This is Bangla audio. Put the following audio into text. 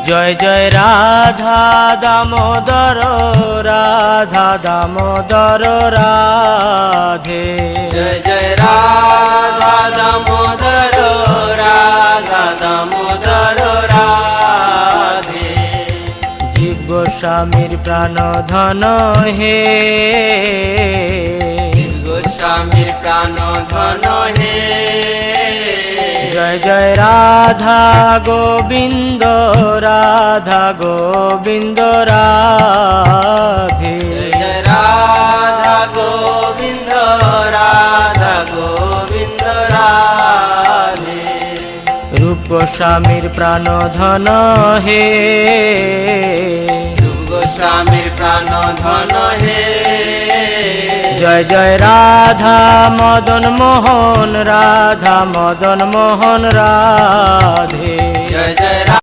জয় জয় রাধা দামোদর রাধা দামোদর রাধে। জয় জয় রাধা দামোদর রাধা দামোদর রাধে। জীব গোস্বামীর প্রাণ ধন হে, গোস্বামীর প্রাণ ধন হে। জয় জয় রাধা গোবিন্দ রাধা গোবিন্দ রাধে। জয় জয় রাধা গোবিন্দ রাধা গোবিন্দ রাধে। রূপ গোস্বামীর প্রাণ ধন হে, রূপ গোস্বামীর প্রাণ ধন হে। জয় জয় রাধা মদন মোহন রাধা মদন মোহন রাধে। জয় জয়